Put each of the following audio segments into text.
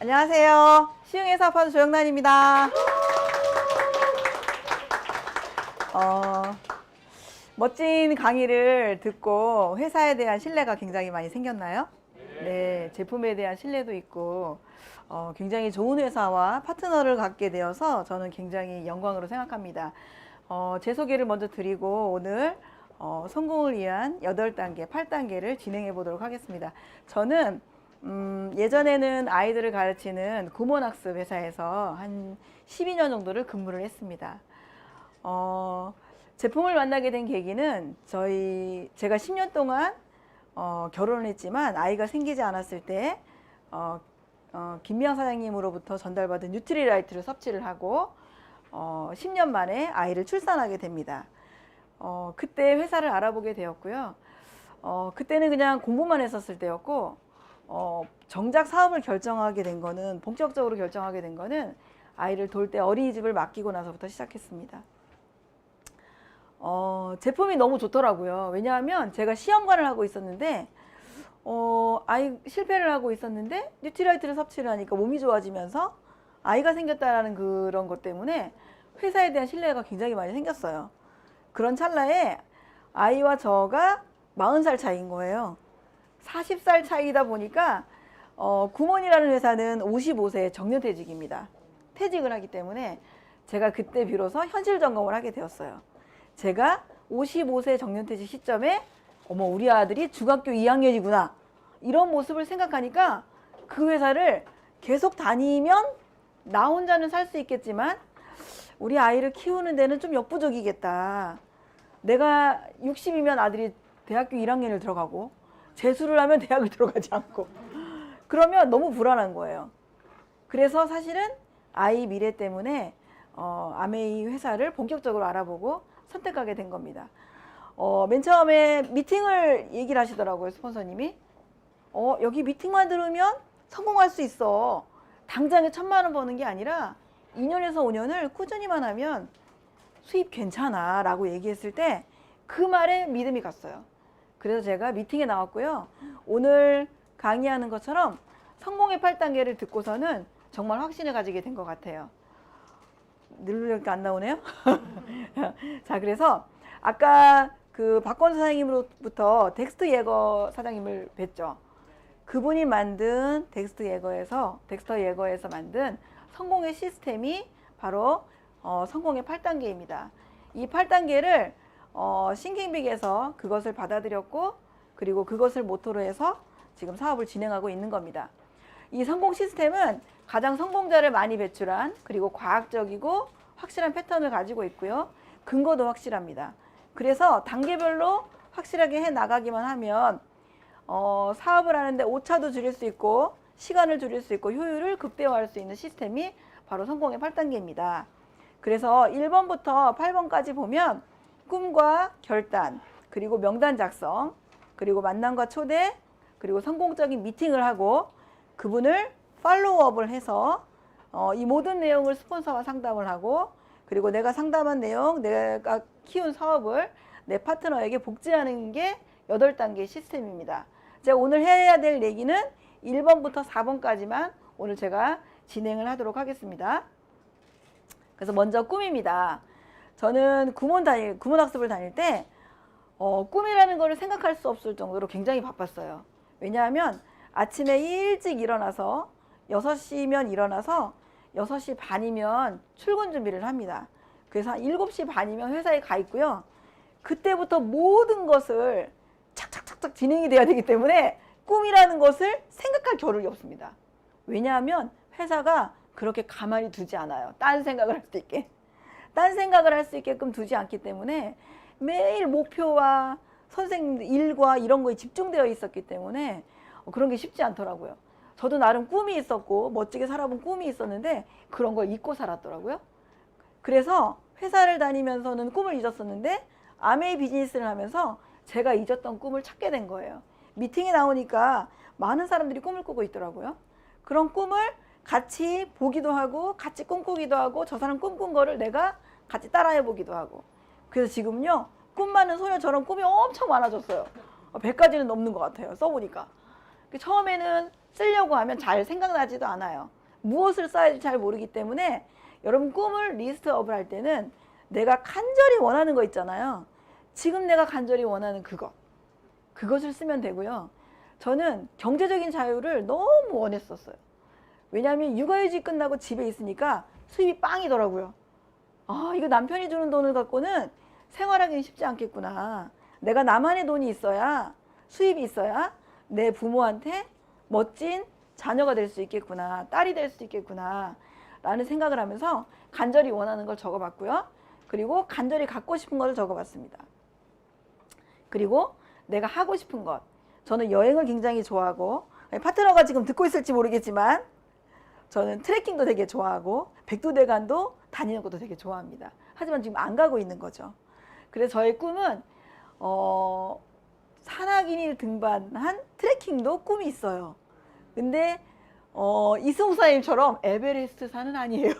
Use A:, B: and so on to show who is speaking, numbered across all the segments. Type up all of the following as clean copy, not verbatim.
A: 안녕하세요. 시흥에 사업하는 조영란입니다. 멋진 강의를 듣고 회사에 대한 신뢰가 굉장히 많이 생겼나요? 네, 제품에 대한 신뢰도 있고 굉장히 좋은 회사와 파트너를 갖게 되어서 저는 굉장히 영광으로 생각합니다. 제 소개를 먼저 드리고 오늘 성공을 위한 8단계, 8단계를 진행해 보도록 하겠습니다. 저는 예전에는 아이들을 가르치는 구몬학습 회사에서 한 12년 정도를 근무를 했습니다. 제품을 만나게 된 계기는 제가 10년 동안 결혼을 했지만 아이가 생기지 않았을 때 김미영 사장님으로부터 전달받은 뉴트리라이트를 섭취를 하고 10년 만에 아이를 출산하게 됩니다. 그때 회사를 알아보게 되었고요. 그때는 그냥 공부만 했었을 때였고 정작 사업을 결정하게 된 거는, 본격적으로 결정하게 된 거는 아이를 돌 때 어린이집을 맡기고 나서부터 시작했습니다. 제품이 너무 좋더라고요. 왜냐하면 제가 시험관을 하고 있었는데 아이 실패를 하고 있었는데 뉴트리라이트를 섭취를 하니까 몸이 좋아지면서 아이가 생겼다라는 그런 것 때문에 회사에 대한 신뢰가 굉장히 많이 생겼어요. 그런 찰나에 아이와 저가 40살 차이인 거예요. 40살 차이다 보니까 구몬이라는 회사는 55세 정년퇴직입니다. 퇴직을 하기 때문에 제가 그때 비로소 현실 점검을 하게 되었어요. 제가 55세 정년퇴직 시점에 어머, 우리 아들이 중학교 2학년이구나 이런 모습을 생각하니까 그 회사를 계속 다니면 나 혼자는 살 수 있겠지만 우리 아이를 키우는 데는 좀 역부족이겠다. 내가 60이면 아들이 대학교 1학년을 들어가고 재수를 하면 대학을 들어가지 않고 그러면 너무 불안한 거예요. 그래서 사실은 아이 미래 때문에 아메이 회사를 본격적으로 알아보고 선택하게 된 겁니다. 맨 처음에 미팅을 얘기를 하시더라고요. 스폰서님이 여기 미팅만 들으면 성공할 수 있어. 당장에 1,000만 원 버는 게 아니라 2년에서 5년을 꾸준히만 하면 수입 괜찮아 라고 얘기했을 때 그 말에 믿음이 갔어요. 그래서 제가 미팅에 나왔고요. 오늘 강의하는 것처럼 성공의 8단계를 듣고서는 정말 확신을 가지게 된 것 같아요. 누르니까 안 나오네요. 자, 그래서 아까 그 박건수 사장님으로부터 덱스트 예거 사장님을 뵀죠. 그분이 만든 덱스터 예거에서 만든 성공의 시스템이 바로 성공의 8단계입니다. 이 8단계를 싱킹빅에서 그것을 받아들였고 그리고 그것을 모토로 해서 지금 사업을 진행하고 있는 겁니다. 이 성공 시스템은 가장 성공자를 많이 배출한 그리고 과학적이고 확실한 패턴을 가지고 있고요. 근거도 확실합니다. 그래서 단계별로 확실하게 해 나가기만 하면 사업을 하는데 오차도 줄일 수 있고 시간을 줄일 수 있고 효율을 극대화할 수 있는 시스템이 바로 성공의 8단계입니다. 그래서 1번부터 8번까지 보면 꿈과 결단, 그리고 명단 작성, 그리고 만남과 초대, 그리고 성공적인 미팅을 하고 그분을 팔로우업을 해서 이 모든 내용을 스폰서와 상담을 하고 그리고 내가 상담한 내용, 내가 키운 사업을 내 파트너에게 복제하는 게 8단계 시스템입니다. 제가 오늘 해야 될 얘기는 1번부터 4번까지만 오늘 제가 진행을 하도록 하겠습니다. 그래서 먼저 꿈입니다. 저는 구몬학습을 다닐 때 꿈이라는 거를 생각할 수 없을 정도로 굉장히 바빴어요. 왜냐하면 아침에 일찍 일어나서 6시면 일어나서 6시 반이면 출근 준비를 합니다. 그래서 한 7시 반이면 회사에 가 있고요. 그때부터 모든 것을 착착착착 진행이 돼야 되기 때문에 꿈이라는 것을 생각할 겨를이 없습니다. 왜냐하면 회사가 그렇게 가만히 두지 않아요. 딴 생각을 할 수 있게. 딴 생각을 할 수 있게끔 두지 않기 때문에 매일 목표와 선생님들 일과 이런 거에 집중되어 있었기 때문에 그런 게 쉽지 않더라고요. 저도 나름 꿈이 있었고 멋지게 살아본 꿈이 있었는데 그런 걸 잊고 살았더라고요. 그래서 회사를 다니면서는 꿈을 잊었었는데 아메이 비즈니스를 하면서 제가 잊었던 꿈을 찾게 된 거예요. 미팅에 나오니까 많은 사람들이 꿈을 꾸고 있더라고요. 그런 꿈을 같이 보기도 하고 같이 꿈꾸기도 하고 저 사람 꿈꾼 거를 내가 같이 따라해 보기도 하고 그래서 지금요 꿈 많은 소녀처럼 꿈이 엄청 많아졌어요. 100가지는 넘는 것 같아요. 써보니까. 처음에는 쓰려고 하면 잘 생각나지도 않아요. 무엇을 써야 할지 잘 모르기 때문에 여러분 꿈을 리스트업을 할 때는 내가 간절히 원하는 거 있잖아요. 지금 내가 간절히 원하는 그것을 쓰면 되고요. 저는 경제적인 자유를 너무 원했었어요. 왜냐하면 육아휴직 끝나고 집에 있으니까 수입이 빵이더라고요. 아, 이거 남편이 주는 돈을 갖고는 생활하기는 쉽지 않겠구나. 내가 나만의 돈이 있어야, 수입이 있어야 내 부모한테 멋진 자녀가 될 수 있겠구나, 딸이 될 수 있겠구나 라는 생각을 하면서 간절히 원하는 걸 적어봤고요. 그리고 간절히 갖고 싶은 걸 적어봤습니다. 그리고 내가 하고 싶은 것, 저는 여행을 굉장히 좋아하고, 파트너가 지금 듣고 있을지 모르겠지만 저는 트레킹도 되게 좋아하고 백두대간도 다니는 것도 되게 좋아합니다. 하지만 지금 안 가고 있는 거죠. 그래서 저의 꿈은 산악인이 등반한 트레킹도 꿈이 있어요. 근데 이승우사님처럼 에베레스트 산은 아니에요.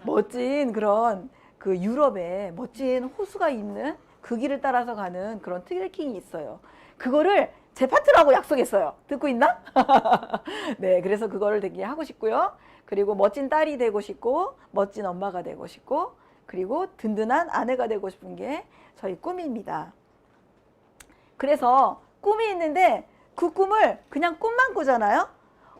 A: 멋진 그런 그 유럽에 멋진 호수가 있는 그 길을 따라서 가는 그런 트레킹이 있어요. 그거를 제 파트너하고 약속했어요. 듣고 있나? 네, 그래서 그거를 되게 하고 싶고요. 그리고 멋진 딸이 되고 싶고, 멋진 엄마가 되고 싶고, 그리고 든든한 아내가 되고 싶은 게 저희 꿈입니다. 그래서 꿈이 있는데 그 꿈을 그냥 꿈만 꾸잖아요.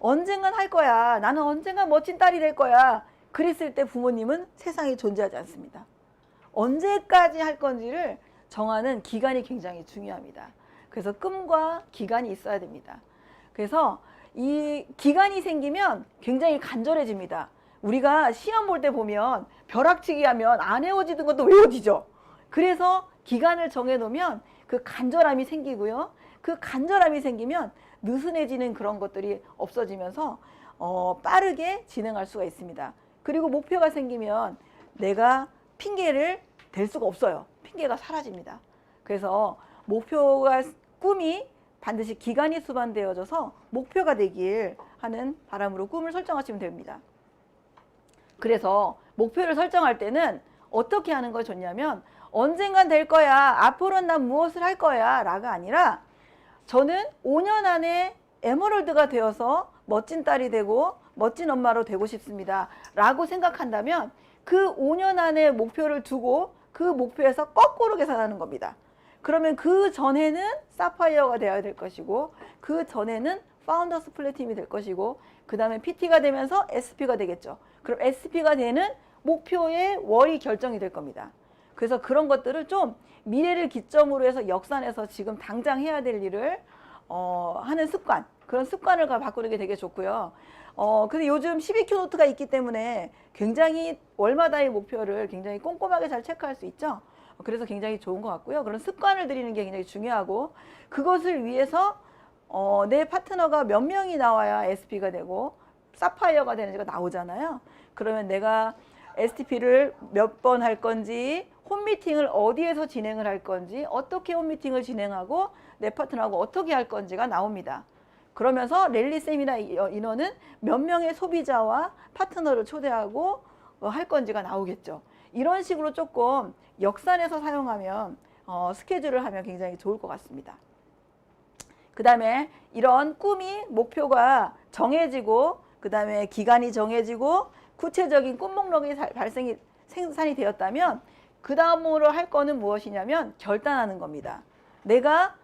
A: 언젠간 할 거야. 나는 언젠간 멋진 딸이 될 거야. 그랬을 때 부모님은 세상에 존재하지 않습니다. 언제까지 할 건지를 정하는 기간이 굉장히 중요합니다. 그래서 꿈과 기간이 있어야 됩니다. 그래서 이 기간이 생기면 굉장히 간절해집니다. 우리가 시험 볼 때 보면 벼락치기 하면 안 외워지던 것도 외워지죠. 그래서 기간을 정해놓으면 그 간절함이 생기고요. 그 간절함이 생기면 느슨해지는 그런 것들이 없어지면서 빠르게 진행할 수가 있습니다. 그리고 목표가 생기면 내가 핑계를 댈 수가 없어요. 핑계가 사라집니다. 그래서 목표가 꿈이 반드시 기간이 수반되어져서 목표가 되길 하는 바람으로 꿈을 설정하시면 됩니다. 그래서 목표를 설정할 때는 어떻게 하는 걸 좋냐면 언젠간 될 거야, 앞으로는 난 무엇을 할 거야 라가 아니라 저는 5년 안에 에메랄드가 되어서 멋진 딸이 되고 멋진 엄마로 되고 싶습니다 라고 생각한다면 그 5년 안에 목표를 두고 그 목표에서 거꾸로 계산하는 겁니다. 그러면 그 전에는 사파이어가 되어야 될 것이고 그 전에는 파운더스 플래티넘이 될 것이고 그 다음에 PT가 되면서 SP가 되겠죠. 그럼 SP가 되는 목표의 월이 결정이 될 겁니다. 그래서 그런 것들을 좀 미래를 기점으로 해서 역산해서 지금 당장 해야 될 일을 하는 습관, 그런 습관을 바꾸는 게 되게 좋고요. 근데 요즘 12Q 노트가 있기 때문에 굉장히 월마다의 목표를 굉장히 꼼꼼하게 잘 체크할 수 있죠. 그래서 굉장히 좋은 것 같고요. 그런 습관을 들이는 게 굉장히 중요하고 그것을 위해서 내 파트너가 몇 명이 나와야 SP가 되고 사파이어가 되는지가 나오잖아요. 그러면 내가 STP를 몇 번 할 건지 홈미팅을 어디에서 진행을 할 건지 어떻게 홈미팅을 진행하고 내 파트너하고 어떻게 할 건지가 나옵니다. 그러면서 랠리 세미나 인원은 몇 명의 소비자와 파트너를 초대하고 할 건지가 나오겠죠. 이런 식으로 조금 역산해서 사용하면 스케줄을 하면 굉장히 좋을 것 같습니다. 그 다음에 이런 꿈이 목표가 정해지고 그 다음에 기간이 정해지고 구체적인 꿈 목록이 생산이 되었다면 그 다음으로 할 거는 무엇이냐면 결단하는 겁니다. 내가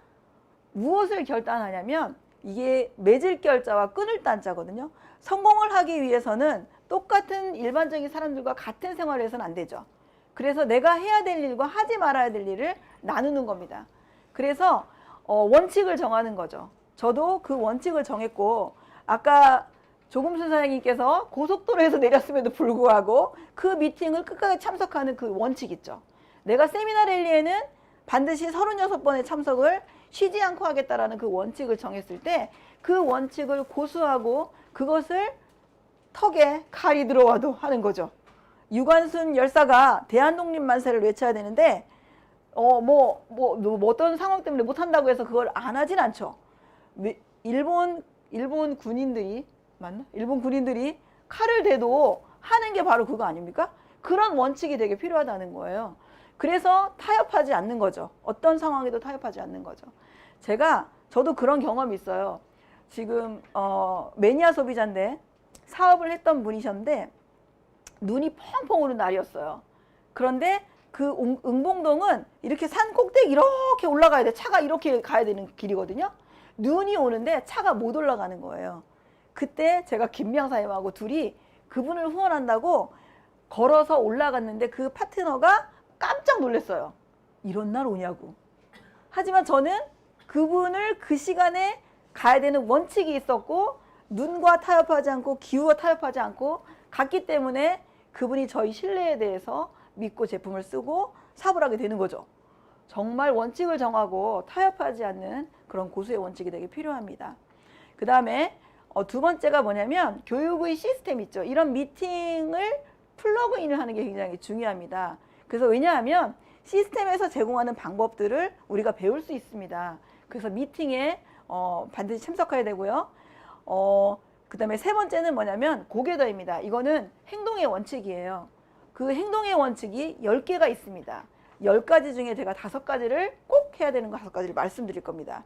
A: 무엇을 결단하냐면 이게 맺을 결자와 끊을 단자거든요. 성공을 하기 위해서는 똑같은 일반적인 사람들과 같은 생활을 해서는 안 되죠. 그래서 내가 해야 될 일과 하지 말아야 될 일을 나누는 겁니다. 그래서 원칙을 정하는 거죠. 저도 그 원칙을 정했고 아까 조금순 사장님께서 고속도로에서 내렸음에도 불구하고 그 미팅을 끝까지 참석하는 그 원칙 있죠. 내가 세미나 랠리에는 반드시 36번의 참석을 쉬지 않고 하겠다라는 그 원칙을 정했을 때 그 원칙을 고수하고 그것을 턱에 칼이 들어와도 하는 거죠. 유관순 열사가 대한독립만세를 외쳐야 되는데 어떤 상황 때문에 못한다고 해서 그걸 안 하진 않죠. 일본 군인들이 맞나? 일본 군인들이 칼을 대도 하는 게 바로 그거 아닙니까? 그런 원칙이 되게 필요하다는 거예요. 그래서 타협하지 않는 거죠. 어떤 상황에도 타협하지 않는 거죠. 저도 그런 경험이 있어요. 지금 매니아 소비자인데 사업을 했던 분이셨는데 눈이 펑펑 오는 날이었어요. 그런데 그 응봉동은 이렇게 산 꼭대기 이렇게 올라가야 돼. 차가 이렇게 가야 되는 길이거든요. 눈이 오는데 차가 못 올라가는 거예요. 그때 제가 김명사님하고 둘이 그분을 후원한다고 걸어서 올라갔는데 그 파트너가 깜짝 놀랐어요. 이런 날 오냐고. 하지만 저는 그분을 그 시간에 가야 되는 원칙이 있었고 눈과 타협하지 않고 기후와 타협하지 않고 갔기 때문에 그분이 저희 신뢰에 대해서 믿고 제품을 쓰고 사업을 하게 되는 거죠. 정말 원칙을 정하고 타협하지 않는 그런 고수의 원칙이 되게 필요합니다. 그 다음에 두 번째가 뭐냐면 교육의 시스템 있죠. 이런 미팅을 플러그인을 하는 게 굉장히 중요합니다. 그래서 왜냐하면 시스템에서 제공하는 방법들을 우리가 배울 수 있습니다. 그래서 미팅에 반드시 참석해야 되고요. 그 다음에 세 번째는 뭐냐면 고개더입니다. 이거는 행동의 원칙이에요. 그 행동의 원칙이 10개가 있습니다. 10가지 중에 제가 5가지를 꼭 해야 되는 거 5가지를 말씀드릴 겁니다.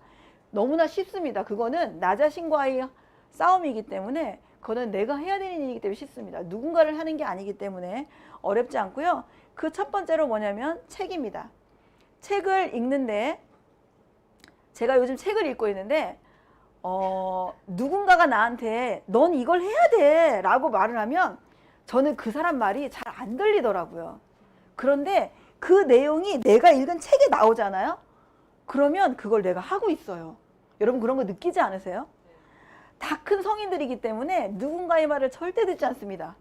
A: 너무나 쉽습니다. 그거는 나 자신과의 싸움이기 때문에 그거는 내가 해야 되는 일이기 때문에 쉽습니다. 누군가를 하는 게 아니기 때문에 어렵지 않고요. 그 첫 번째로 뭐냐면 책입니다. 책을 읽는데 제가 요즘 책을 읽고 있는데 누군가가 나한테 넌 이걸 해야 돼 라고 말을 하면 저는 그 사람 말이 잘 안 들리더라고요. 그런데 그 내용이 내가 읽은 책에 나오잖아요. 그러면 그걸 내가 하고 있어요. 여러분 그런 거 느끼지 않으세요? 다 큰 성인들이기 때문에 누군가의 말을 절대 듣지 않습니다.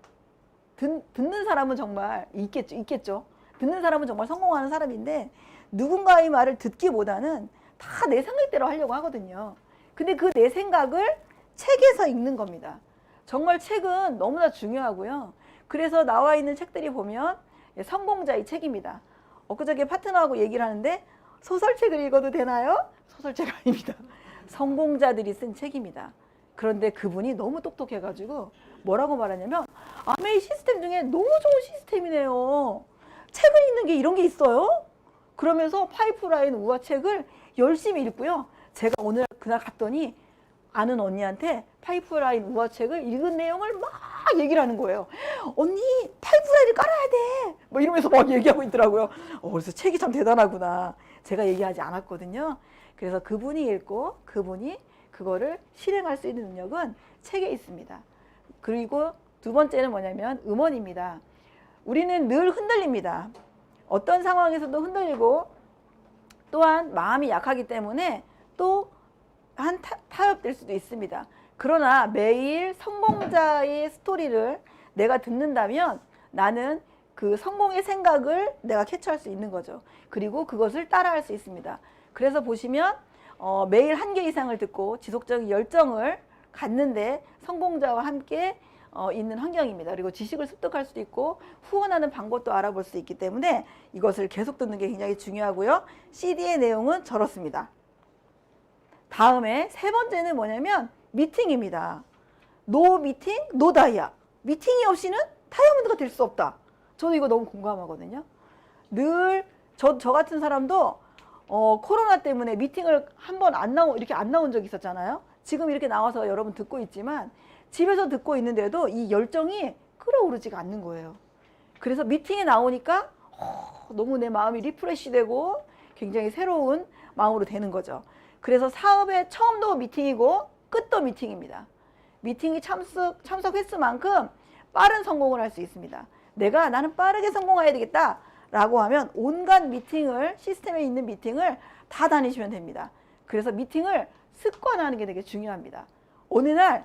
A: 듣는 사람은 정말 있겠죠. 듣는 사람은 정말 성공하는 사람인데 누군가의 말을 듣기보다는 다 내 생각대로 하려고 하거든요. 근데 그 내 생각을 책에서 읽는 겁니다. 정말 책은 너무나 중요하고요. 그래서 나와 있는 책들이 보면 성공자의 책입니다. 엊그저께 파트너하고 얘기를 하는데 소설책을 읽어도 되나요? 소설책 아닙니다. 성공자들이 쓴 책입니다. 그런데 그분이 너무 똑똑해가지고 뭐라고 말하냐면 아메이 시스템 중에 너무 좋은 시스템이네요. 책을 읽는 게 이런 게 있어요? 그러면서 파이프라인 우화 책을 열심히 읽고요. 제가 오늘 그날 갔더니 아는 언니한테 파이프라인 우화 책을 읽은 내용을 막 얘기를 하는 거예요. 언니 파이프라인을 깔아야 돼. 뭐 이러면서 막 얘기하고 있더라고요. 그래서 책이 참 대단하구나. 제가 얘기하지 않았거든요. 그래서 그분이 읽고 그분이 그거를 실행할 수 있는 능력은 책에 있습니다. 그리고 두 번째는 뭐냐면 음원입니다. 우리는 늘 흔들립니다. 어떤 상황에서도 흔들리고 또한 마음이 약하기 때문에 또 타협될 수도 있습니다. 그러나 매일 성공자의 스토리를 내가 듣는다면 나는 그 성공의 생각을 내가 캐치할 수 있는 거죠. 그리고 그것을 따라할 수 있습니다. 그래서 보시면 매일 1개 이상을 듣고 지속적인 열정을 갖는데 성공자와 함께 있는 환경입니다. 그리고 지식을 습득할 수도 있고 후원하는 방법도 알아볼 수 있기 때문에 이것을 계속 듣는 게 굉장히 중요하고요. CD의 내용은 저렇습니다. 다음에 세 번째는 뭐냐면 미팅입니다. 노 미팅, 노 다이아. 미팅이 없이는 다이아몬드가 될 수 없다. 저는 이거 너무 공감하거든요. 늘 저 같은 사람도 코로나 때문에 미팅을 한 번 이렇게 안 나온 적이 있었잖아요. 지금 이렇게 나와서 여러분 듣고 있지만 집에서 듣고 있는데도 이 열정이 끌어오르지가 않는 거예요. 그래서 미팅에 나오니까 너무 내 마음이 리프레시되고 굉장히 새로운 마음으로 되는 거죠. 그래서 사업의 처음도 미팅이고 끝도 미팅입니다. 미팅이 참석 횟수만큼 빠른 성공을 할 수 있습니다. 나는 빠르게 성공해야 되겠다 라고 하면 온갖 미팅을, 시스템에 있는 미팅을 다 다니시면 됩니다. 그래서 미팅을 습관화하는 게 되게 중요합니다. 어느 날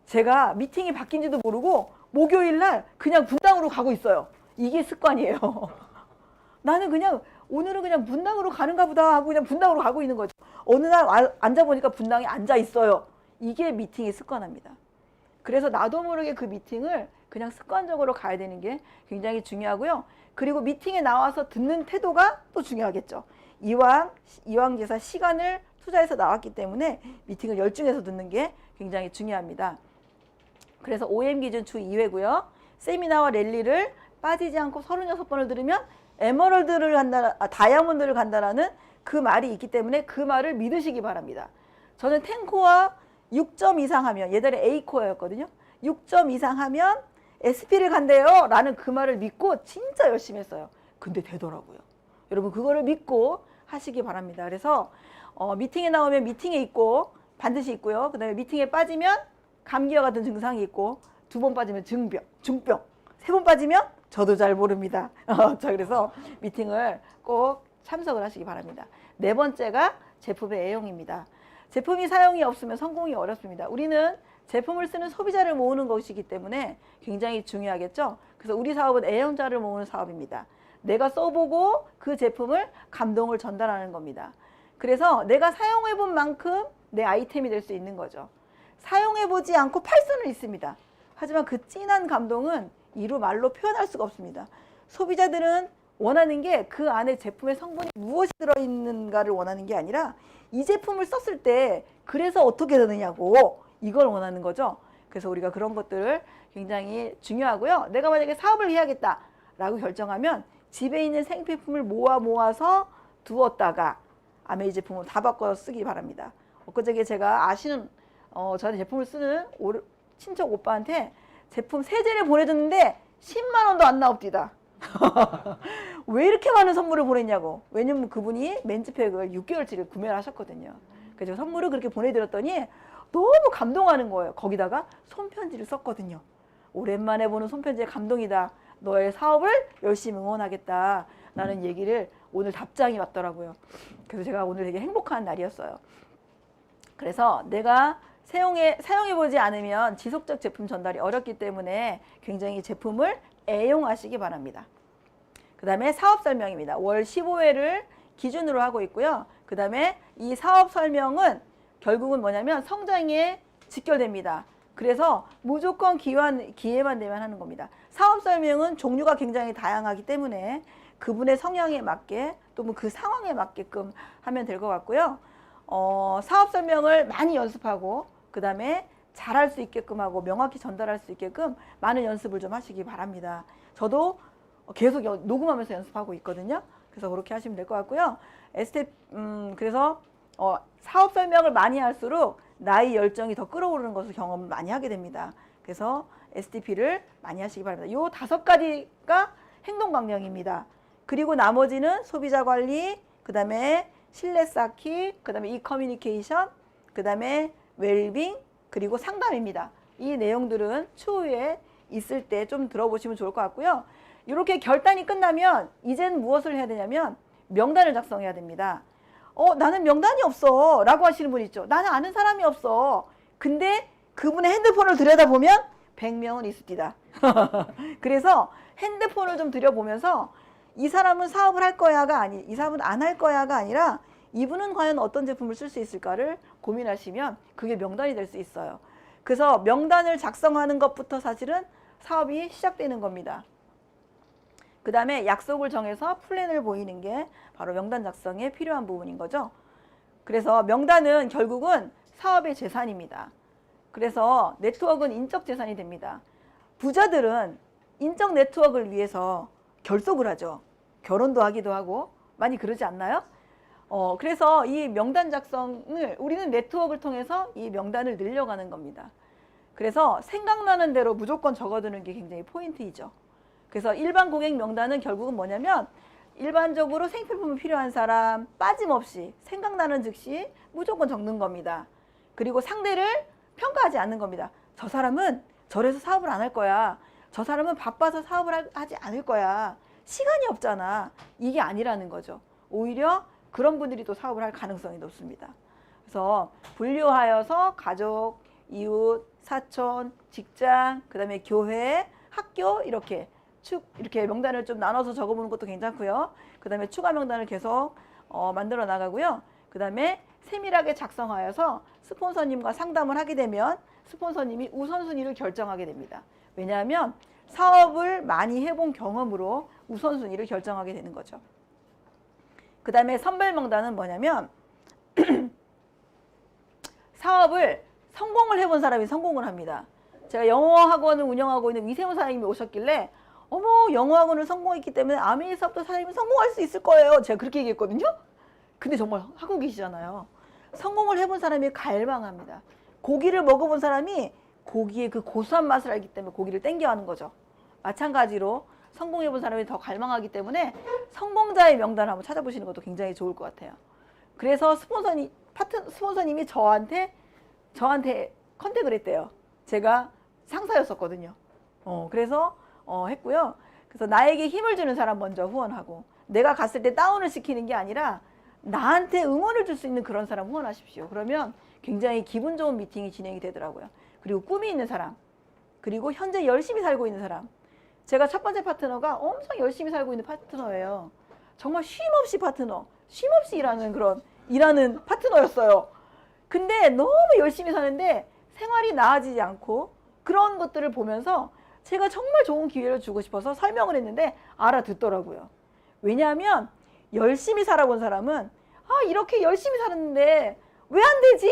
A: 제가 미팅이 바뀐지도 모르고 목요일 날 그냥 분당으로 가고 있어요. 이게 습관이에요. 나는 그냥 오늘은 그냥 분당으로 가는가 보다 하고 그냥 분당으로 가고 있는 거죠. 어느 날 앉아보니까 분당에 앉아 있어요. 이게 미팅의 습관화입니다. 그래서 나도 모르게 그 미팅을 그냥 습관적으로 가야 되는 게 굉장히 중요하고요. 그리고 미팅에 나와서 듣는 태도가 또 중요하겠죠. 이왕제사 시간을 투자해서 나왔기 때문에 미팅을 열중해서 듣는 게 굉장히 중요합니다. 그래서 OM 기준 주 2회고요. 세미나와 랠리를 빠지지 않고 36번을 들으면 에메랄드를 간다, 다이아몬드를 간다라는 그 말이 있기 때문에 그 말을 믿으시기 바랍니다. 저는 탱코와 6점 이상 하면 예전에 A코어였거든요. 6점 이상 하면 SP를 간대요 라는 그 말을 믿고 진짜 열심히 했어요. 근데 되더라고요. 여러분 그거를 믿고 하시기 바랍니다. 그래서 미팅에 나오면 미팅에 있고 반드시 있고요. 그 다음에 미팅에 빠지면 감기와 같은 증상이 있고 2번 빠지면 중병, 3번 빠지면 저도 잘 모릅니다. 자, 그래서 미팅을 꼭 참석을 하시기 바랍니다. 4번째가 제품의 애용입니다. 제품이 사용이 없으면 성공이 어렵습니다. 우리는 제품을 쓰는 소비자를 모으는 것이기 때문에 굉장히 중요하겠죠. 그래서 우리 사업은 애용자를 모으는 사업입니다. 내가 써보고 그 제품을 감동을 전달하는 겁니다. 그래서 내가 사용해본 만큼 내 아이템이 될 수 있는 거죠. 사용해보지 않고 팔 수는 있습니다. 하지만 그 진한 감동은 이루 말로 표현할 수가 없습니다. 소비자들은 원하는 게 그 안에 제품의 성분이 무엇이 들어있는가를 원하는 게 아니라 이 제품을 썼을 때 그래서 어떻게 되느냐고 이걸 원하는 거죠. 그래서 우리가 그런 것들을 굉장히 중요하고요. 내가 만약에 사업을 해야겠다라고 결정하면 집에 있는 생필품을 모아서 두었다가 아메이 제품을 다 바꿔 쓰기 바랍니다. 엊그저께 제가 아시는 저한테 제품을 쓰는 친척 오빠한테 제품 세제를 보내줬는데 10만 원도 안 나옵디다. 왜 이렇게 많은 선물을 보냈냐고. 왜냐면 그분이 멘즈팩을 6개월치를 구매를 하셨거든요. 그래서 선물을 그렇게 보내드렸더니 너무 감동하는 거예요. 거기다가 손편지를 썼거든요. 오랜만에 보는 손편지의 감동이다. 너의 사업을 열심히 응원하겠다. 라는 얘기를 오늘 답장이 왔더라고요. 그래서 제가 오늘 되게 행복한 날이었어요. 그래서 내가 사용해보지 않으면 지속적 제품 전달이 어렵기 때문에 굉장히 제품을 애용하시기 바랍니다. 그 다음에 사업 설명입니다. 월 15회를 기준으로 하고 있고요. 그 다음에 이 사업 설명은 결국은 뭐냐면 성장에 직결됩니다. 그래서 무조건 기회만 되면 하는 겁니다. 사업 설명은 종류가 굉장히 다양하기 때문에 그분의 성향에 맞게 또는 그 상황에 맞게끔 하면 될 것 같고요. 사업 설명을 많이 연습하고 그 다음에 잘할 수 있게끔 하고 명확히 전달할 수 있게끔 많은 연습을 좀 하시기 바랍니다. 저도 계속 녹음하면서 연습하고 있거든요. 그래서 그렇게 하시면 될 것 같고요. 그래서 사업 설명을 많이 할수록 나의 열정이 더 끌어오르는 것을 경험을 많이 하게 됩니다. 그래서 STP를 많이 하시기 바랍니다. 요 5가지가 행동 강령입니다. 그리고 나머지는 소비자 관리, 그 다음에 신뢰 쌓기, 그 다음에 커뮤니케이션, 그 다음에 웰빙, 그리고 상담입니다. 이 내용들은 추후에 있을 때 좀 들어보시면 좋을 것 같고요. 이렇게 결단이 끝나면 이젠 무엇을 해야 되냐면 명단을 작성해야 됩니다. 나는 명단이 없어 라고 하시는 분 있죠. 나는 아는 사람이 없어. 근데 그분의 핸드폰을 들여다보면 100명은 있습니다. 그래서 핸드폰을 좀 들여보면서 이 사람은 사업을 할 거야가 이 사람은 안 할 거야가 아니라 이분은 과연 어떤 제품을 쓸 수 있을까를 고민하시면 그게 명단이 될 수 있어요. 그래서 명단을 작성하는 것부터 사실은 사업이 시작되는 겁니다. 그 다음에 약속을 정해서 플랜을 보이는 게 바로 명단 작성에 필요한 부분인 거죠. 그래서 명단은 결국은 사업의 재산입니다. 그래서 네트워크는 인적 재산이 됩니다. 부자들은 인적 네트워크를 위해서 결속을 하죠. 결혼도 하기도 하고 많이 그러지 않나요? 그래서 이 명단 작성을 우리는 네트워크를 통해서 이 명단을 늘려가는 겁니다. 그래서 생각나는 대로 무조건 적어두는 게 굉장히 포인트이죠. 그래서 일반 고객 명단은 결국은 뭐냐면 일반적으로 생필품이 필요한 사람 빠짐없이 생각나는 즉시 무조건 적는 겁니다. 그리고 상대를 평가하지 않는 겁니다. 저 사람은 저래서 사업을 안 할 거야. 저 사람은 바빠서 사업을 하지 않을 거야. 시간이 없잖아. 이게 아니라는 거죠. 오히려 그런 분들이 또 사업을 할 가능성이 높습니다. 그래서 분류하여서 가족, 이웃, 사촌, 직장, 그 다음에 교회, 학교 이렇게 명단을 좀 나눠서 적어보는 것도 괜찮고요. 그 다음에 추가 명단을 계속 만들어 나가고요. 그 다음에 세밀하게 작성하여서 스폰서님과 상담을 하게 되면 스폰서님이 우선순위를 결정하게 됩니다. 왜냐하면 사업을 많이 해본 경험으로 우선순위를 결정하게 되는 거죠. 그 다음에 선별 명단은 뭐냐면 사업을 성공을 해본 사람이 성공을 합니다. 제가 영어 학원을 운영하고 있는 위세훈 사장님이 오셨길래 어머 영어 학원을 성공했기 때문에 아메이 사업도 사장님이 성공할 수 있을 거예요. 제가 그렇게 얘기했거든요. 근데 정말 하고 계시잖아요. 성공을 해본 사람이 갈망합니다. 고기를 먹어본 사람이 고기의 그 고소한 맛을 알기 때문에 고기를 땡겨하는 거죠. 마찬가지로 성공해본 사람이 더 갈망하기 때문에 성공자의 명단을 한번 찾아보시는 것도 굉장히 좋을 것 같아요. 그래서 스폰서님이 저한테 컨택을 했대요. 제가 상사였었거든요. 그래서 했고요. 그래서 나에게 힘을 주는 사람 먼저 후원하고, 내가 갔을 때 다운을 시키는 게 아니라 나한테 응원을 줄 수 있는 그런 사람 후원하십시오. 그러면 굉장히 기분 좋은 미팅이 진행이 되더라고요. 그리고 꿈이 있는 사람, 그리고 현재 열심히 살고 있는 사람. 제가 첫 번째 파트너가 엄청 열심히 살고 있는 파트너예요. 정말 쉼없이 파트너, 쉼없이 일하는 파트너였어요. 근데 너무 열심히 사는데 생활이 나아지지 않고, 그런 것들을 보면서 제가 정말 좋은 기회를 주고 싶어서 설명을 했는데 알아듣더라고요. 왜냐하면 열심히 살아본 사람은 이렇게 열심히 살았는데 왜 안 되지?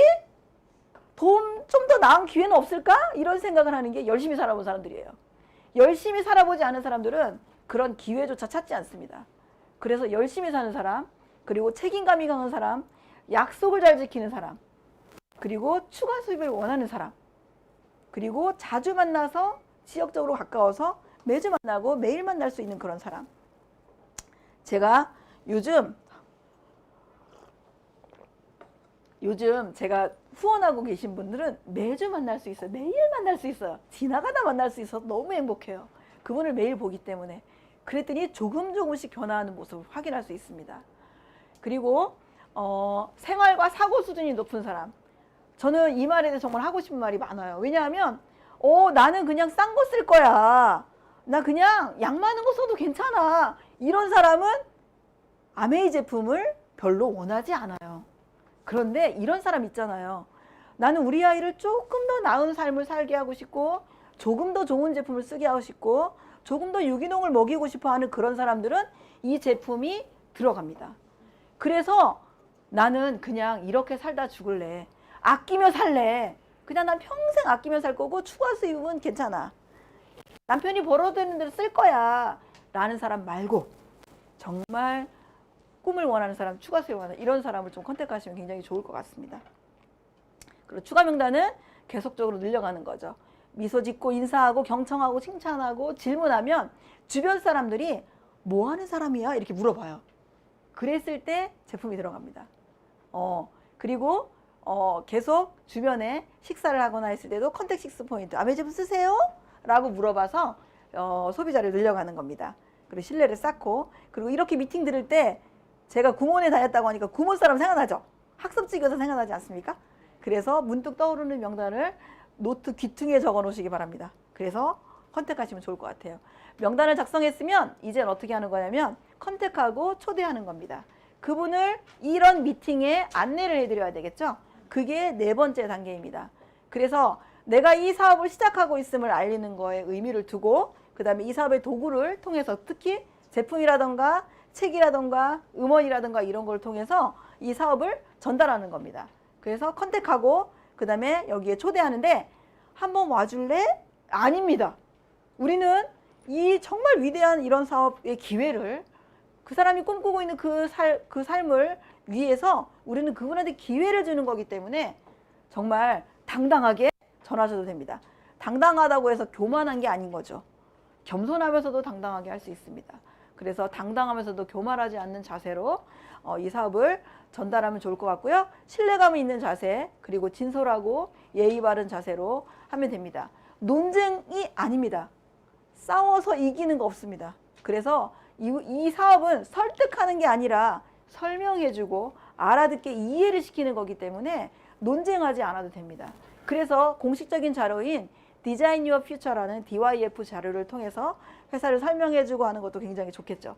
A: 좀 더 나은 기회는 없을까? 이런 생각을 하는 게 열심히 살아본 사람들이에요. 열심히 살아보지 않은 사람들은 그런 기회조차 찾지 않습니다. 그래서 열심히 사는 사람, 그리고 책임감이 강한 사람, 약속을 잘 지키는 사람, 그리고 추가 수입을 원하는 사람, 그리고 자주 만나서 지역적으로 가까워서 매주 만나고 매일 만날 수 있는 그런 사람. 제가 요즘 제가 후원하고 계신 분들은 매주 만날 수 있어요. 매일 만날 수 있어요. 지나가다 만날 수 있어서 너무 행복해요. 그분을 매일 보기 때문에. 그랬더니 조금씩 변화하는 모습을 확인할 수 있습니다. 그리고 생활과 사고 수준이 높은 사람. 저는 이 말에 대해서 정말 하고 싶은 말이 많아요. 왜냐하면 나는 그냥 싼 거 쓸 거야. 나 그냥 양 많은 거 써도 괜찮아. 이런 사람은 아메이 제품을 별로 원하지 않아요. 그런데 이런 사람 있잖아요. 나는 우리 아이를 조금 더 나은 삶을 살게 하고 싶고, 조금 더 좋은 제품을 쓰게 하고 싶고, 조금 더 유기농을 먹이고 싶어 하는 그런 사람들은 이 제품이 들어갑니다. 그래서 나는 그냥 이렇게 살다 죽을래. 아끼며 살래. 그냥 난 평생 아끼며 살 거고 추가 수입은 괜찮아. 남편이 벌어들이는 대로 쓸 거야. 라는 사람 말고 정말 꿈을 원하는 사람, 추가 수입을 원하는 이런 사람을 좀 컨택하시면 굉장히 좋을 것 같습니다. 그리고 추가 명단은 계속적으로 늘려가는 거죠. 미소 짓고 인사하고 경청하고 칭찬하고 질문하면 주변 사람들이 뭐 하는 사람이야? 이렇게 물어봐요. 그랬을 때 제품이 들어갑니다. 그리고 계속 주변에 식사를 하거나 했을 때도 컨택 6 포인트, 아메 제품 쓰세요? 라고 물어봐서 소비자를 늘려가는 겁니다. 그리고 신뢰를 쌓고, 그리고 이렇게 미팅 들을 때 제가 구몬에 다녔다고 하니까 구몬 사람 생각나죠? 학습지교사 생각나지 않습니까? 그래서 문득 떠오르는 명단을 노트 귀퉁이에 적어 놓으시기 바랍니다. 그래서 컨택하시면 좋을 것 같아요. 명단을 작성했으면 이젠 어떻게 하는 거냐면 컨택하고 초대하는 겁니다. 그분을 이런 미팅에 안내를 해드려야 되겠죠? 그게 4번째 단계입니다. 그래서 내가 이 사업을 시작하고 있음을 알리는 거에 의미를 두고, 그 다음에 이 사업의 도구를 통해서 특히 제품이라던가 책이라던가 음원이라던가 이런 걸 통해서 이 사업을 전달하는 겁니다. 그래서 컨택하고 그 다음에 여기에 초대하는데, 한번 와줄래? 아닙니다. 우리는 이 정말 위대한 이런 사업의 기회를, 그 사람이 꿈꾸고 있는 그 삶을 위해서 우리는 그분한테 기회를 주는 거기 때문에 정말 당당하게 전하셔도 됩니다. 당당하다고 해서 교만한 게 아닌 거죠. 겸손하면서도 당당하게 할 수 있습니다. 그래서 당당하면서도 교만하지 않는 자세로 이 사업을 전달하면 좋을 것 같고요. 신뢰감 있는 자세, 그리고 진솔하고 예의 바른 자세로 하면 됩니다. 논쟁이 아닙니다. 싸워서 이기는 거 없습니다. 그래서 이 사업은 설득하는 게 아니라 설명해주고 알아듣게 이해를 시키는 거기 때문에 논쟁하지 않아도 됩니다. 그래서 공식적인 자료인 디자인 유어 퓨처라는 DYF 자료를 통해서 회사를 설명해주고 하는 것도 굉장히 좋겠죠.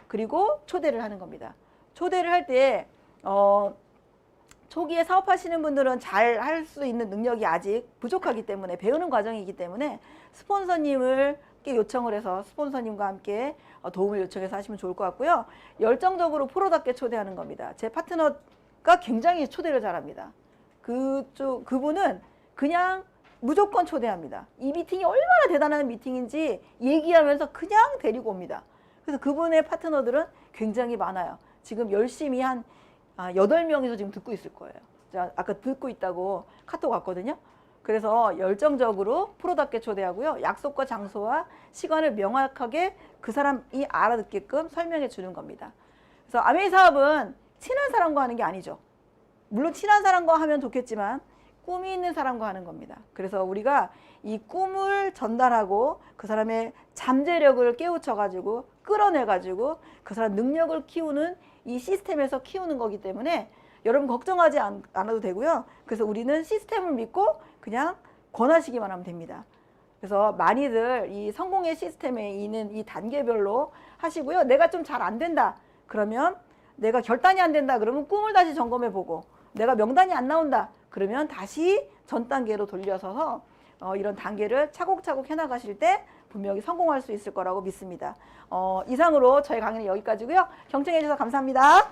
A: 그리고 초대를 하는 겁니다. 초대를 할 때 초기에 사업하시는 분들은 잘 할 수 있는 능력이 아직 부족하기 때문에, 배우는 과정이기 때문에 스폰서님을 요청을 해서 스폰서님과 함께 도움을 요청해서 하시면 좋을 것 같고요. 열정적으로 프로답게 초대하는 겁니다. 제 파트너가 굉장히 초대를 잘합니다. 그분은 그냥 무조건 초대합니다. 이 미팅이 얼마나 대단한 미팅인지 얘기하면서 그냥 데리고 옵니다. 그래서 그분의 파트너들은 굉장히 많아요. 지금 열심히 한 8명이서 지금 듣고 있을 거예요. 아까 듣고 있다고 카톡 왔거든요. 그래서 열정적으로 프로답게 초대하고요. 약속과 장소와 시간을 명확하게 그 사람이 알아듣게끔 설명해 주는 겁니다. 그래서 아메이 사업은 친한 사람과 하는 게 아니죠. 물론 친한 사람과 하면 좋겠지만 꿈이 있는 사람과 하는 겁니다. 그래서 우리가 이 꿈을 전달하고 그 사람의 잠재력을 깨우쳐가지고 끌어내가지고 그 사람 능력을 키우는 이 시스템에서 키우는 거기 때문에 여러분 걱정하지 않아도 되고요. 그래서 우리는 시스템을 믿고 그냥 권하시기만 하면 됩니다. 그래서 많이들 이 성공의 시스템에 있는 이 단계별로 하시고요. 내가 좀 잘 안 된다. 그러면 내가 결단이 안 된다. 그러면 꿈을 다시 점검해 보고 내가 명단이 안 나온다. 그러면 다시 전 단계로 돌려서서 이런 단계를 차곡차곡 해나가실 때 분명히 성공할 수 있을 거라고 믿습니다. 이상으로 저희 강의는 여기까지고요. 경청해 주셔서 감사합니다.